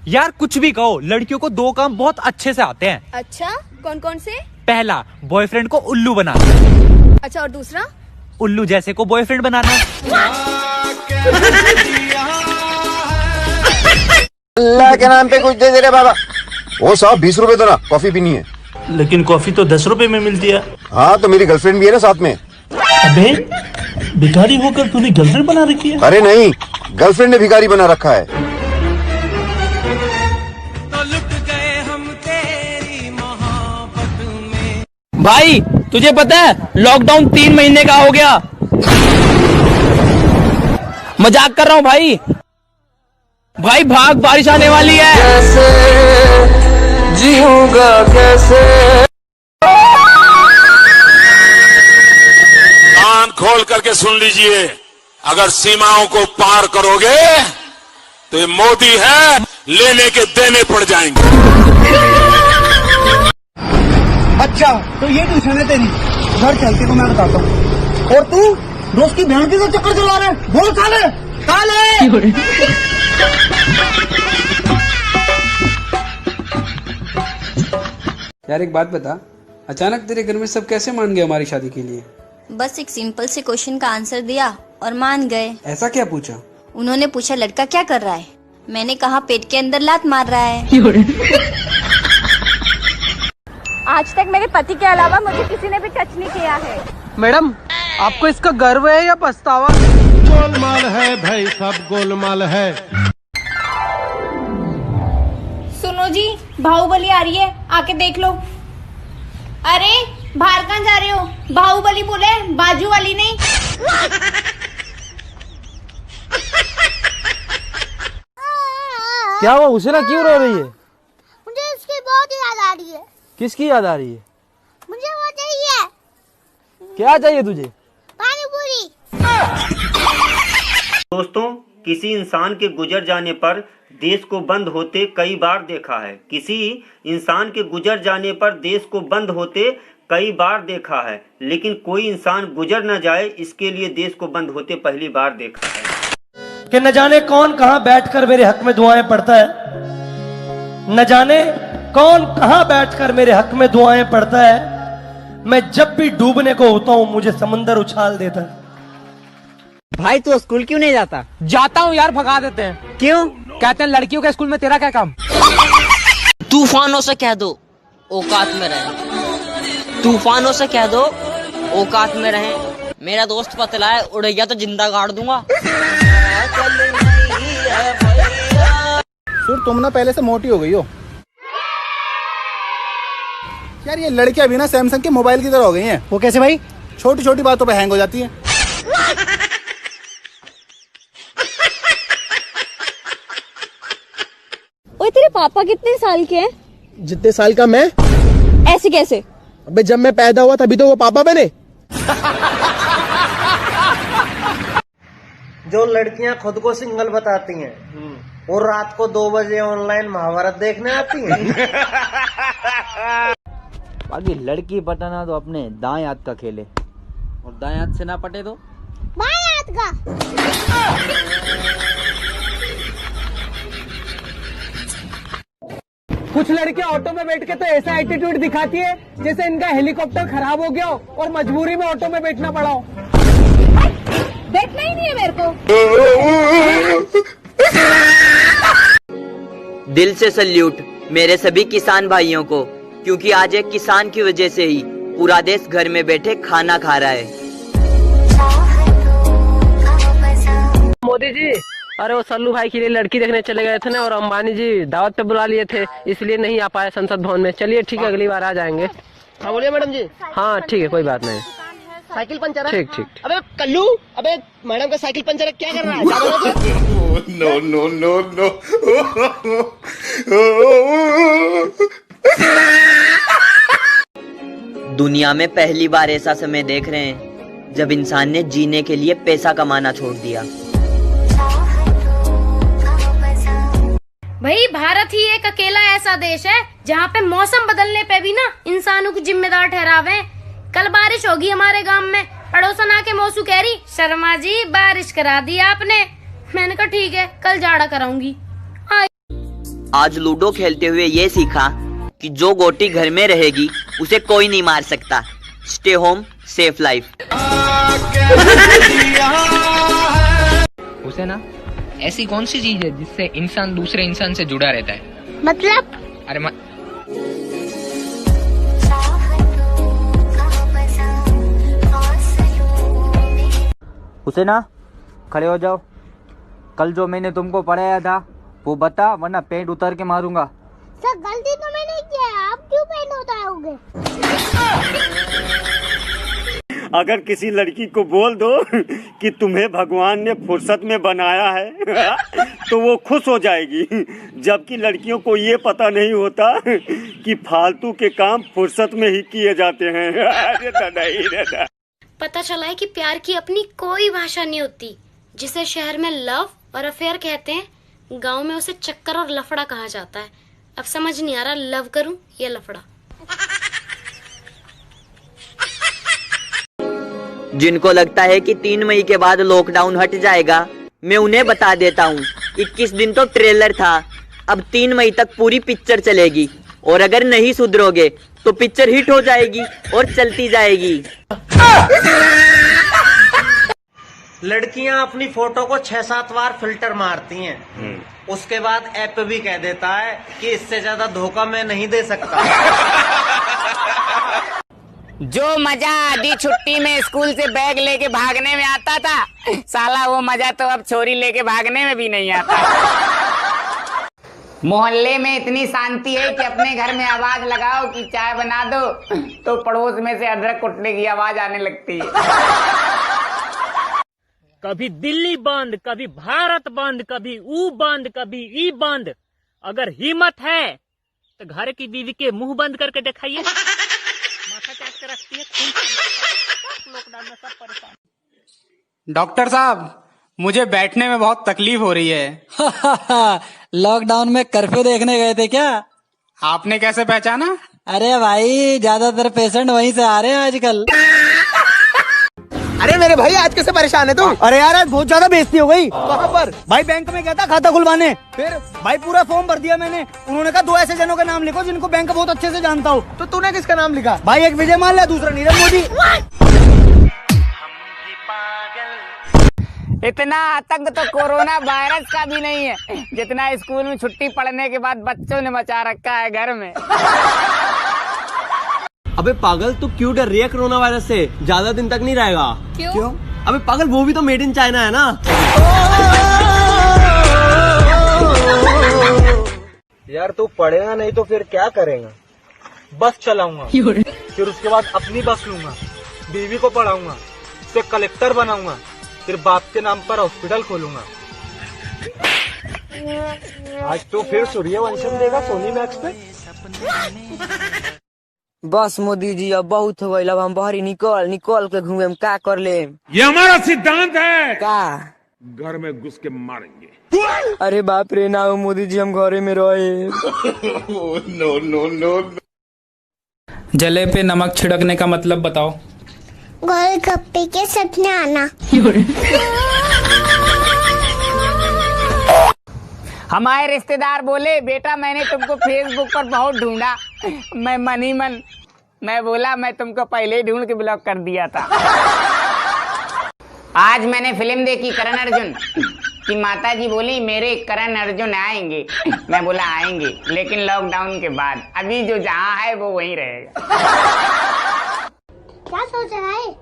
यार कुछ भी कहो, लड़कियों को 2 काम बहुत अच्छे से आते हैं। अच्छा, कौन कौन से? पहला, बॉयफ्रेंड को उल्लू बनाना। अच्छा, और दूसरा? उल्लू जैसे को बॉयफ्रेंड बनाना। अल्लाह के नाम पे कुछ दे दे रे बाबा। वो साहब 20 रुपए दो ना, कॉफी पीनी है। लेकिन कॉफी तो 10 रुपए में मिलती है। हाँ तो मेरी गर्लफ्रेंड भी है ना साथ में। अबे भिखारी होकर तूने गर्लफ्रेंड बना रखी है? अरे नहीं, गर्लफ्रेंड ने भिखारी बना रखा है। तो लुट गए हम तेरी मोहब्बत में। भाई तुझे पता है लॉकडाउन 3 महीने का हो गया। मजाक कर रहा हूँ भाई। भाई भाग, बारिश आने वाली है। कैसे जीऊंगा कैसे? कान खोल करके सुन लीजिए, अगर सीमाओं को पार करोगे तो ये मोदी है, लेने के देने पड़ जाएंगे। अच्छा तो ये ट्यूशन है तेरी, घर चलते को मैं बताता हूँ। और तू दोस्त की बहन के साथ चक्कर चला रहा है, बोल काले काले। यार एक बात बता, अचानक तेरे घर में सब कैसे मान गए हमारी शादी के लिए? बस एक सिंपल से क्वेश्चन का आंसर दिया और मान गए। ऐसा क्या पूछा? उन्होंने पूछा लड़का क्या कर रहा है, मैंने कहा पेट के अंदर लात मार रहा है। आज तक मेरे पति के अलावा मुझे किसी ने भी टच नहीं किया है। मैडम आपको इसका गर्व है या पछतावा? गोलमाल है भाई, सब गोलमाल है। सुनो जी, बाहुबली आ रही है, आके देख लो। अरे बाहर कहाँ जा रहे हो? बाहुबली बोले, बाजू वाली नहीं। क्या हुआ, उसे ना क्यों रो रही है? मुझे उसकी बहुत याद आ रही है। किसकी याद आ रही है? मुझे वो चाहिए। क्या चाहिए तुझे? पानी पूरी। दोस्तों, किसी इंसान के गुजर जाने पर देश को बंद होते कई बार देखा है। किसी इंसान के गुजर जाने पर देश को बंद होते कई बार देखा है, लेकिन कोई इंसान गुजर न जाए इसके लिए देश को बंद होते पहली बार देखा है। कि न जाने कौन कहां बैठकर मेरे हक में दुआएं पढ़ता है, न जाने कौन कहां बैठकर मेरे हक में दुआएं पढ़ता है। मैं जब भी डूबने को होता हूं मुझे समंदर उछाल देता है। भाई तू स्कूल क्यों नहीं जाता? जाता हूं यार, भगा देते हैं। क्यों? कहते हैं लड़कियों के स्कूल में तेरा क्या काम? तूफानों से कह दो औकात में रहे। तूफानों से कह दो औकात में रहे। मेरा दोस्त पतला है, उड़ गया तो जिंदा गाड़ दूंगा। सुर तुम ना पहले से मोटी हो गई हो यार। ये लड़कियां भी ना सैमसंग के मोबाइल की तरह हो गई हैं। वो कैसे भाई? छोटी छोटी बातों पे हैंग हो जाती है। ओए तेरे पापा कितने साल के हैं? जितने साल का मैं। ऐसे कैसे? अबे जब मैं पैदा हुआ तभी तो वो पापा बने। जो लड़कियां खुद को सिंगल बताती हैं और रात को 2 बजे ऑनलाइन महाभारत देखने आती हैं। बाकी लड़की पटाना तो अपने दाएं हाथ का खेले, और दाएं हाथ से ना पटे तो बाएं हाथ का। कुछ लड़कियां ऑटो में बैठ के तो ऐसा एटीट्यूड दिखाती है जैसे इनका हेलीकॉप्टर खराब हो गया हो और मजबूरी में ऑटो में बैठना पड़ा हो। देखना ही नहीं है मेरे को। दिल से सल्यूट मेरे सभी किसान भाइयों को, क्योंकि आज एक किसान की वजह से ही पूरा देश घर में बैठे खाना खा रहा है। मोदी जी, अरे वो सल्लू भाई के लिए लड़की देखने चले गए थे ना, और अंबानी जी दावत पे बुला लिए थे, इसलिए नहीं आ पाए संसद भवन में। चलिए ठीक है, अगली बार आ जाएंगे। हाँ बोलिए मैडम जी। हाँ ठीक है, कोई बात नहीं। साइकिल पंचर है? ठीक ठीक। अबे कल्लू, अबे मैडम का साइकिल पंचर है, क्या कर रहा है? No no no no. दुनिया में पहली बार ऐसा समय देख रहे हैं जब इंसान ने जीने के लिए पैसा कमाना छोड़ दिया। भाई भारत ही एक अकेला ऐसा देश है जहाँ पे मौसम बदलने पे भी ना इंसानों को जिम्मेदार ठहरावे। कल बारिश होगी हमारे गांव में, पड़ोसन आके मौसू कह रही शर्मा जी बारिश करा दी आपने। मैंने कहा ठीक है, कल जाड़ा कराऊंगी। आज लूडो खेलते हुए ये सीखा कि जो गोटी घर में रहेगी उसे कोई नहीं मार सकता। Stay home, safe life. उसे ना ऐसी कौन सी चीज है जिससे इंसान दूसरे इंसान से जुड़ा रहता है? मतलब? अरे उसे ना खड़े हो जाओ। कल जो मैंने तुमको पढ़ाया था वो बता, वरना पेंट उतार के मारूंगा। सर गलती तो मैंने किया है, आप क्यों पेंट उतारोगे? अगर किसी लड़की को बोल दो कि तुम्हें भगवान ने फुर्सत में बनाया है तो वो खुश हो जाएगी, जबकि लड़कियों को ये पता नहीं होता कि फालतू के काम फुर्सत में ही किए जाते हैं। अरे दादा ही दादा। पता चला है कि प्यार की अपनी कोई भाषा नहीं होती। जिसे शहर में लव और अफेयर कहते हैं, गांव में उसे चक्कर और लफड़ा कहा जाता है। अब समझ नहीं आ रहा लव करूं या लफड़ा। जिनको लगता है कि 3 मई के बाद लॉकडाउन हट जाएगा, मैं उन्हें बता देता हूँ 21 दिन तो ट्रेलर था, अब 3 मई तक पूरी पिक्चर चलेगी। और अगर नहीं सुधरोगे तो पिक्चर हिट हो जाएगी और चलती जाएगी। लड़कियां अपनी फोटो को 6-7 बार फिल्टर मारती हैं, उसके बाद ऐप भी कह देता है कि इससे ज्यादा धोखा मैं नहीं दे सकता। जो मजा आधी छुट्टी में स्कूल से बैग लेके भागने में आता था, साला वो मजा तो अब छोरी लेके भागने में भी नहीं आता। मोहल्ले में इतनी शांति है कि अपने घर में आवाज लगाओ कि चाय बना दो तो पड़ोस में से अदरक कुटने की आवाज आने लगती है। कभी दिल्ली बंद, कभी भारत बंद, कभी ऊ बंद, कभी ई बंद। अगर हिम्मत है तो घर की बीवी के मुंह बंद करके दिखाइए। माथा चाट के रखती है, लॉकडाउन में सब परेशान। डॉक्टर साहब, मुझे बैठने में बहुत तकलीफ हो रही है। लॉकडाउन में कर्फ्यू देखने गए थे क्या? आपने कैसे पहचाना? अरे भाई, ज्यादातर पेशेंट वहीं से आ रहे हैं आजकल। अरे मेरे भाई, आज कैसे परेशान है तू? अरे यार, आज बहुत ज्यादा बेइज्जती हो गई। कहाँ पर? भाई बैंक में गया था खाता खुलवाने, फिर भाई पूरा फॉर्म भर दिया मैंने। उन्होंने कहा 2 ऐसे जनों के नाम लिखो जिनको बैंक बहुत अच्छे से जानता हूँ। तो तूने किसका नाम लिखा? भाई एक विजय माल्या, दूसरा नीरव मोदी। इतना आतंक तो कोरोना वायरस का भी नहीं है जितना स्कूल में छुट्टी पड़ने के बाद बच्चों ने मचा रखा है घर में। अबे पागल, तू क्यों डर रही है कोरोना वायरस से? ज्यादा दिन तक नहीं रहेगा। क्यों? अबे पागल, वो भी तो मेड इन चाइना है ना। यार तू पढ़ेगा नहीं तो फिर क्या करेगा? बस चलाऊंगा, फिर उसके बाद अपनी बस लूंगा, बीवी को पढ़ाऊंगा, उसे कलेक्टर बनाऊंगा, फिर बाप के नाम पर हॉस्पिटल खोलूंगा। आज तो फिर सूर्यवंशम देगा सोनी मैक्स पे। बस मोदी जी, अब बहुत हो गई, अब हम बाहर निकल के घूमे, क्या कर ले? ये हमारा सिद्धांत है। क्या? घर में घुस के मारेंगे। अरे बाप रे, ना मोदी जी, हम घरे में रहे। No no no. जले पे नमक छिड़कने का मतलब बताओ। गोलगप्पे के सपने आना। हमारे रिश्तेदार बोले, बेटा मैंने तुमको फेसबुक पर बहुत ढूंढा। मैं मन ही मन मैं बोला, मैं तुमको पहले ही ढूंढ के ब्लॉक कर दिया था। आज मैंने फिल्म देखी करण अर्जुन की। माता जी बोली मेरे करण अर्जुन आएंगे। मैं बोला आएंगे, लेकिन लॉकडाउन के बाद। अभी जो जहाँ है वो वहीं रहेगा। क्या सोच रहा है?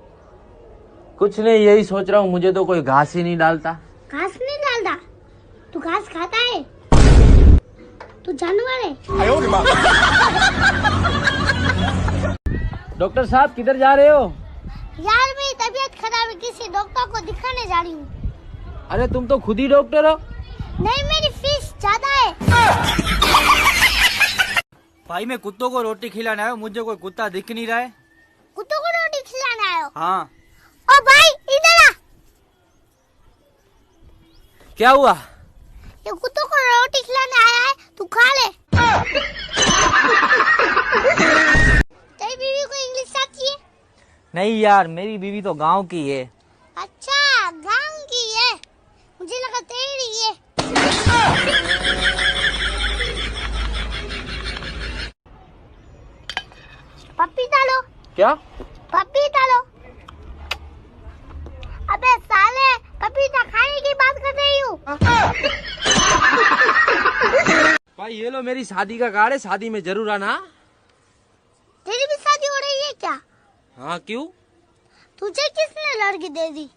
कुछ नहीं, यही सोच रहा हूँ, मुझे तो कोई घास ही नहीं डालता। घास नहीं डालता? तू घास खाता है? तू जानवर है? डॉक्टर साहब, किधर जा रहे हो? यार मेरी तबीयत खराब है, किसी डॉक्टर को दिखाने जा रही हूँ। अरे तुम तो खुद ही डॉक्टर हो। नहीं, मेरी फीस ज्यादा है। भाई मैं कुत्तों को रोटी खिलाने आया हूँ, मुझे कोई कुत्ता दिख नहीं रहा है। कुत्तों को रोटी खिलाने आए हो? हाँ। ओ भाई इधर आ। क्या हुआ? ये कुत्तों को रोटी खिलाने आया है, तू खा ले। तेरी बीवी को इंग्लिश आती है? नहीं यार, मेरी बीवी तो गांव की है। अच्छा, गांव की है, मुझे लगा तेरी है। क्या? पपीता लो। अबे साले, पपीता खाने की बात कर रही हूँ। भाई ये लो मेरी शादी का कार्ड है, शादी में जरूर आना। तेरी भी शादी हो रही है क्या? हाँ क्यों? तुझे किसने लड़की दे दी?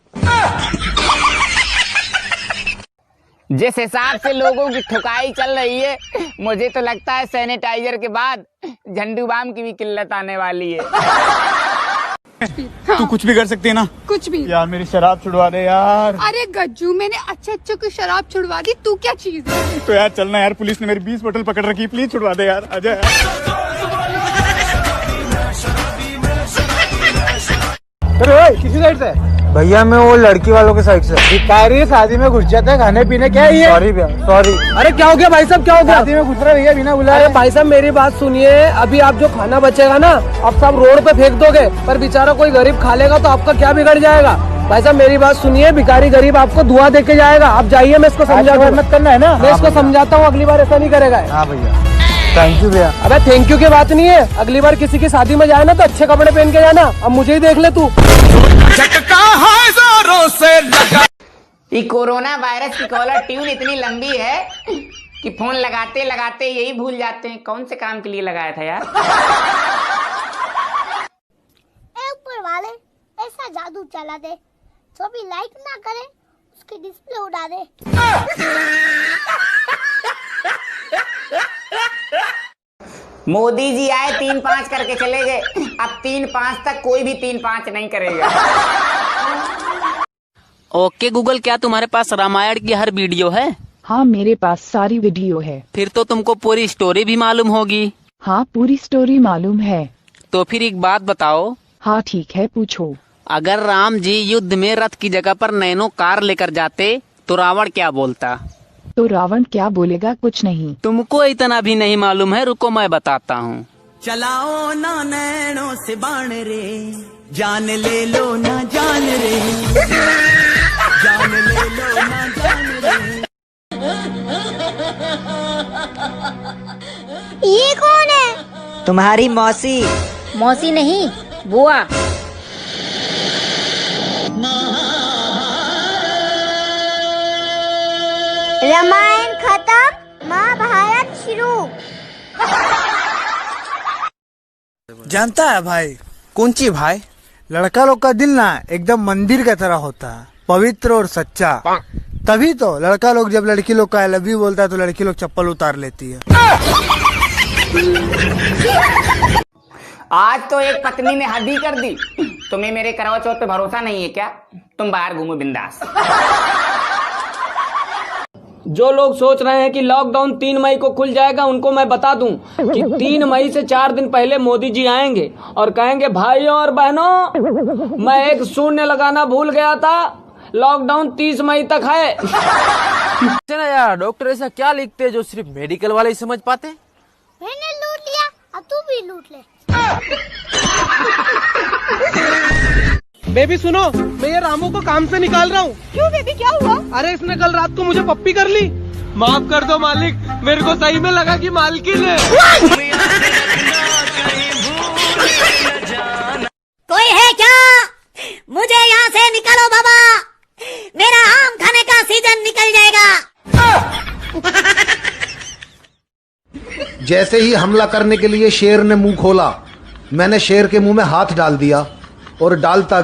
जिस हिसाब से लोगों की ठुकाई चल रही है, मुझे तो लगता है सैनिटाइजर के बाद झंडू बाम की भी किल्लत आने वाली है। तू कुछ भी कर सकती है ना? कुछ भी। यार मेरी शराब छुड़वा दे यार। अरे गज्जू, मैंने अच्छे की शराब छुड़वा दी, तू क्या चीज है? तो यार चलना यार, पुलिस ने मेरी 20 बोतल पकड़ रखी, प्लीज छुड़वा दे यार, आजा यार। अरे किसी साइड से? भैया मैं वो लड़की वालों के साइड से। भिखारी शादी में घुस जाता है, खाने पीने क्या है ये? सॉरी भैया, सॉरी। अरे क्या हो गया भाई साहब, क्या हो गया? शादी में घुस रहा भैया बिना बुलाए। अरे भाई साहब मेरी बात सुनिए, अभी आप जो खाना बचेगा ना, आप सब रोड पे फेंक दोगे, पर बेचारा कोई गरीब खा लेगा तो आपका क्या बिगड़ जाएगा? भाई साहब मेरी बात सुनिए, भिखारी गरीब आपको दुआ दे के जाएगा। आप जाइए, मैं इसको समझाता मत करना है ना, मैं इसको समझाता हूँ, अगली बार ऐसा नहीं करेगा। हाँ भैया, थैंक यू भैया। अबे थैंक यू की बात नहीं है, अगली बार किसी की शादी में जाए ना तो अच्छे कपड़े पहन के जाना। अब मुझे ही देख ले तू। ये कोरोना वायरस की कॉलर ट्यून इतनी लंबी है कि फोन लगाते लगाते यही भूल जाते हैं कौन से काम के लिए लगाया था यार। ऊपर वाले ऐसा जादू चला दे, जो भी लाइक ना करे उसकी डिस्प्ले उड़ा दे। मोदी जी आए 3-5 करके चले गए, अब 3-5 तक कोई भी 3-5 नहीं करेगा। ओके गूगल, क्या तुम्हारे पास रामायण की हर वीडियो है? हाँ मेरे पास सारी वीडियो है। फिर तो तुमको पूरी स्टोरी भी मालूम होगी। हाँ पूरी स्टोरी मालूम है। तो फिर एक बात बताओ। हाँ ठीक है, पूछो। अगर राम जी युद्ध में रथ की जगह पर नैनो कार लेकर जाते तो रावण क्या बोलता? तो रावण क्या बोलेगा? कुछ नहीं। तुमको इतना भी नहीं मालूम है, रुको मैं बताता हूँ। चलाओ ना नैनो से बाण रे, जान ले लो ना जान रे, जान ले लो ना जान रे। ये कौन है? तुम्हारी मौसी। मौसी नहीं, बुआ। रामायण खत्म, महाभारत शुरू। जानता है भाई? कौन ची भाई? लड़का लोग का दिल ना एकदम मंदिर की तरह होता है, पवित्र और सच्चा। तभी तो लड़का लोग जब लड़की लोग का आई लव यू बोलता है तो लड़की लोग चप्पल उतार लेती है। आज तो एक पत्नी ने हद ही कर दी। तुम्हें मेरे करवा चौथ पे भरोसा नहीं है क्या? तुम बाहर घूमो बिंदास। जो लोग सोच रहे हैं कि लॉकडाउन 3 मई को खुल जाएगा, उनको मैं बता दूं कि 3 मई से 4 दिन पहले मोदी जी आएंगे और कहेंगे भाइयों और बहनों, मैं एक शून्य लगाना भूल गया था, लॉकडाउन 30 मई तक है। ना यार, डॉक्टर ऐसा क्या लिखते हैं जो सिर्फ मेडिकल वाले ही समझ पाते? मैंने लूट लिया, अब तू भी लूट ले। बेबी सुनो, मैं ये रामू को काम से निकाल रहा हूँ। क्यों बेबी, क्या हुआ? अरे इसने कल रात को मुझे पप्पी कर ली। माफ कर दो मालिक, मेरे को सही में लगा कि मालकिन है। कोई है क्या? मुझे यहाँ से निकालो बाबा, मेरा आम खाने का सीजन निकल जाएगा। जैसे ही हमला करने के लिए शेर ने मुंह खोला, मैंने शेर के मुंह में हाथ डाल दिया और डालता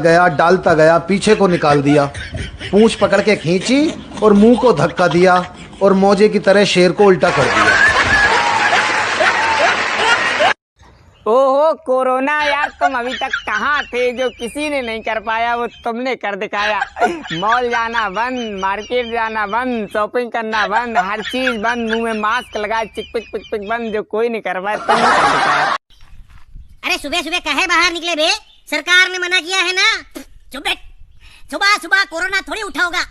गया पीछे को निकाल दिया, पूंछ पकड़ के खींची और मुंह को धक्का दिया और मौजे की तरह शेर को उल्टा कर दिया। ओहो कोरोना यार, तुम अभी तक कहाँ थे? जो किसी ने नहीं कर पाया वो तुमने कर दिखाया। मॉल जाना बंद, मार्केट जाना बंद, शॉपिंग करना बंद, हर चीज बंद, मुंह में मास्क लगाए चिक पिक पिक पिक बंद। जो कोई नहीं कर पाया तुमने कर दिखाया। अरे सुबह सुबह काहे बाहर निकले बे? सरकार ने मना किया है ना। चुप बैठ, सुबह सुबह कोरोना थोड़ी उठा होगा।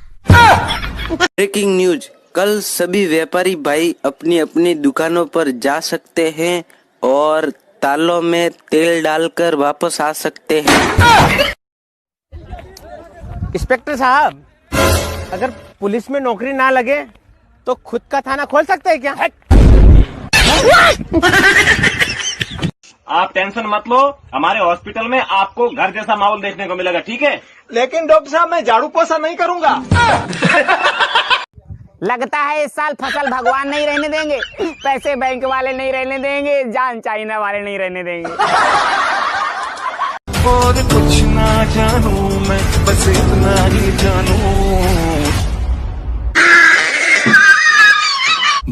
ब्रेकिंग न्यूज, कल सभी व्यापारी भाई अपनी अपनी दुकानों पर जा सकते हैं और तालों में तेल डालकर वापस आ सकते हैं। इंस्पेक्टर साहब, अगर पुलिस में नौकरी ना लगे तो खुद का थाना खोल सकते हैं क्या? आप टेंशन मत लो, हमारे हॉस्पिटल में आपको घर जैसा माहौल देखने को मिलेगा, ठीक है? लेकिन डॉक्टर साहब मैं झाड़ू पोछा नहीं करूंगा। लगता है इस साल फसल भगवान नहीं रहने देंगे, पैसे बैंक वाले नहीं रहने देंगे, जान चाइना वाले नहीं रहने देंगे। और कुछ ना जानू मैं, बस इतना ही जानू,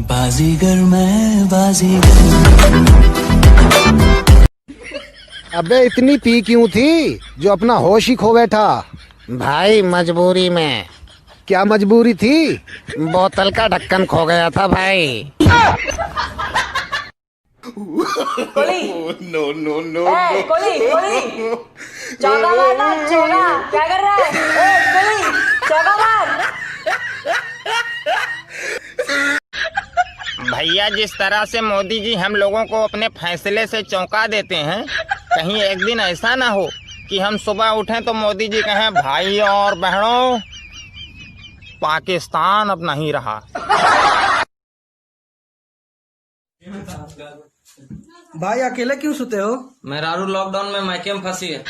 बाजीगर मैं बाजीगर। अबे इतनी पी क्यों थी जो अपना होश ही खो बैठा? भाई मजबूरी में। क्या मजबूरी थी? बोतल का ढक्कन खो गया था भाई। Kohli no no no Kohli Kohli चौका मारना, चौका क्या कर रहा है? कोली चौका मार। भैया जिस तरह से मोदी जी हम लोगों को अपने फैसले से चौंका देते हैं, कहीं एक दिन ऐसा ना हो कि हम सुबह उठें तो मोदी जी कहें भाई और बहनों पाकिस्तान अब नहीं रहा। भाई अकेले क्यों सोते हो? मैं रारू लॉकडाउन में मायके में फंसी है।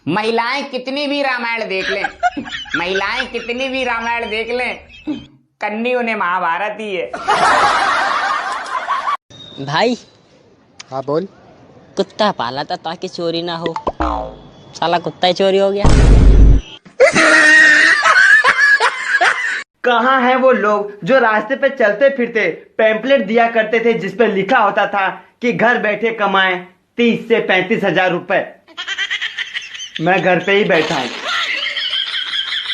महिलाएं कितनी भी रामायण देख लें, महिलाएं कितनी भी रामायण देख लें, कन्नी उन्हें महाभारत ही है। भाई हाँ बोल। कुत्ता पाला था ताकि चोरी ना हो, साला कुत्ता ही चोरी हो गया। कहाँ है वो लोग जो रास्ते पे चलते फिरते पैम्पलेट दिया करते थे जिस पे लिखा होता था कि घर बैठे कमाएं 30 से 35 हजार रुपए। मैं घर पे ही बैठा हूँ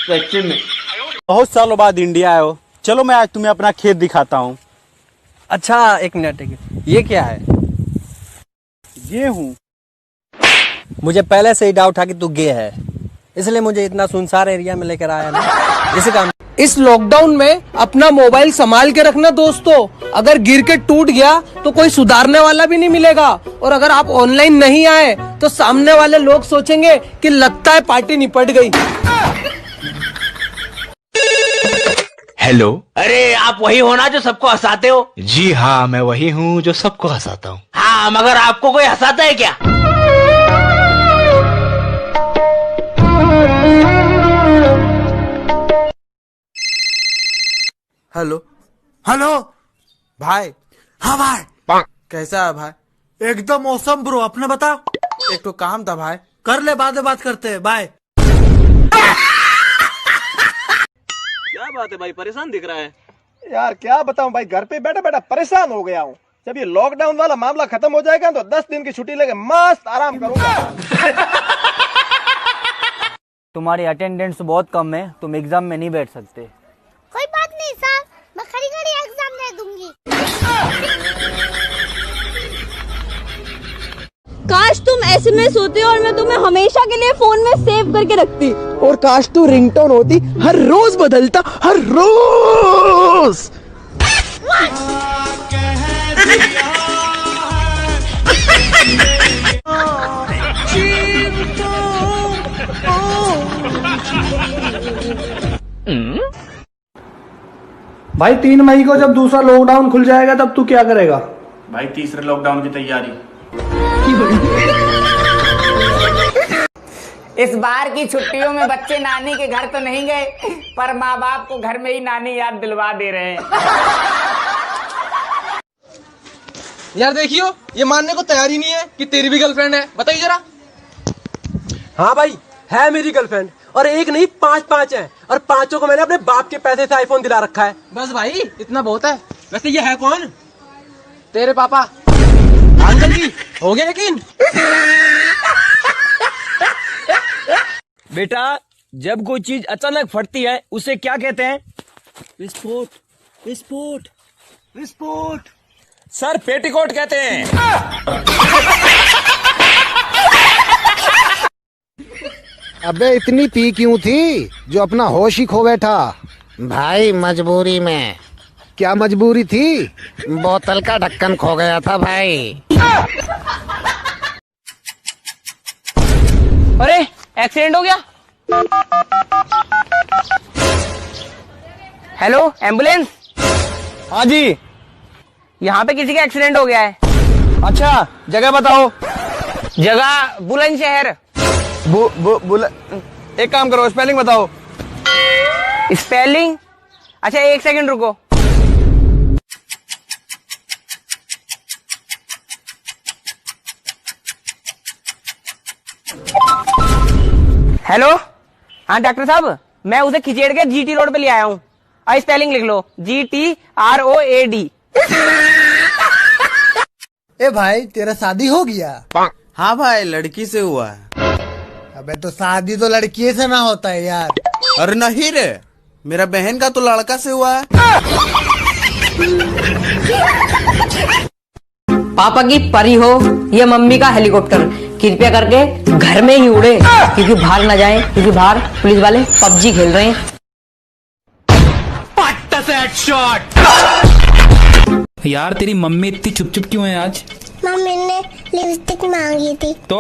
सच्ची में। बहुत सालों बाद इंडिया आए हो, चलो मैं आज तुम्हें अपना खेत दिखाता हूँ। अच्छा एक मिनट, ये क्या है? गेहूँ। मुझे पहले से ही डाउट था कि तू गे है, इसलिए मुझे इतना सुनसान एरिया में लेकर आया ना। इसी काम इस लॉकडाउन में अपना मोबाइल संभाल के रखना दोस्तों, अगर गिर के टूट गया तो कोई सुधारने वाला भी नहीं मिलेगा। और अगर आप ऑनलाइन नहीं आए तो सामने वाले लोग सोचेंगे कि लगता है पार्टी निपट गई। हेलो, अरे आप वही हो ना जो सबको हंसाते हो? जी हाँ मैं वही हूँ जो सबको हंसाता हूँ। हाँ मगर आपको कोई हंसाता है क्या? हेलो हेलो भाई। हाँ भाई कैसा है भाई? एकदम मौसम ब्रो, अपने बता। एक तो काम था भाई, कर ले बाद में बात करते हैं, बाय। क्या बात है भाई, परेशान दिख रहा है? यार क्या बताऊं भाई, घर पे बैठा बैठा परेशान हो गया हूँ। जब ये लॉकडाउन वाला मामला खत्म हो जाएगा तो 10 दिन की छुट्टी लेके मस्त आराम करूंगा। तुम्हारी अटेंडेंस बहुत कम है, तुम एग्जाम में नहीं बैठ सकते। कोई बात नहीं सर, मैं खड़ी खड़ी एग्जाम दे दूंगी। काश तुम एसएमएस होते और मैं तुम्हें हमेशा के लिए फोन में सेव करके रखती। और काश तू रिंगटोन होती, हर रोज बदलता, हर रोज। भाई 3 मई को जब दूसरा लॉकडाउन खुल जाएगा तब तू क्या करेगा? भाई तीसरे लॉकडाउन की तैयारी। इस बार की छुट्टियों में बच्चे नानी के घर तो नहीं गए, पर माँ बाप को घर में ही नानी याद दिलवा दे रहे हैं। यार देखियो, ये मानने को तैयार ही नहीं है कि तेरी भी गर्लफ्रेंड है। बताइए जरा। हाँ भाई है मेरी गर्लफ्रेंड, और एक नहीं 5 है, और 5 को मैंने अपने बाप के पैसे से आईफोन दिला रखा है। बस भाई इतना बहुत है। वैसे ये है कौन? तेरे पापा। अंकल जी हो गया यकीन? बेटा जब कोई चीज अचानक फटती है उसे क्या कहते हैं? विस्फोट। विस्फोट। विस्फोट। सर पेटीकोट कहते हैं। अबे इतनी पी क्यों थी जो अपना होश ही खो बैठा? भाई मजबूरी में। क्या मजबूरी थी? बोतल का ढक्कन खो गया था भाई। अरे एक्सीडेंट हो गया। Hello ambulance. हाँ जी, यहाँ पे किसी का एक्सीडेंट हो गया है। अच्छा, जगह बताओ। जगह बुलंदशहर। एक काम करो, स्पेलिंग बताओ। स्पेलिंग? अच्छा 1 सेकंड रुको। हेलो, हाँ डॉक्टर साहब, मैं उसे खिचेड़ के GT रोड पे ले आया हूँ। स्पेलिंग लिख लो, GTROAD। ए भाई, तेरा शादी हो गया? हाँ भाई, लड़की से हुआ है। अबे तो शादी तो लड़की से ना होता है यार। अरे नहीं रे, मेरा बहन का तो लड़का से हुआ है। पापा की परी हो या मम्मी का हेलीकॉप्टर, कृपया करके घर में ही उड़े, क्योंकि बाहर ना जाए, क्योंकि बाहर पुलिस वाले PUBG खेल रहे हैं। यार तेरी मम्मी इतनी चुप क्यों है आज? मम्मी ने लिपस्टिक मांगी थी तो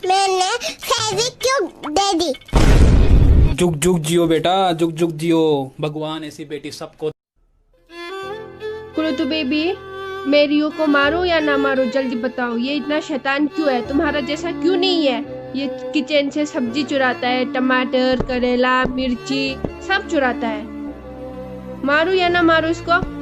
मैंने फेविक्विक दे दी। जुग जुग जियो बेटा, जुग जुग जियो। भगवान ऐसी बेटी सबको। कुरुतु बेबी, मैं रियो को मारूं या ना मारूं, जल्दी बताओ। ये इतना शैतान क्यों है? तुम्हारा जैसा क्यों नहीं है? ये किचन से सब्जी चुराता है, टमाटर, करेला, मिर्ची सब चुराता है। मारूं या ना मारूं इसको?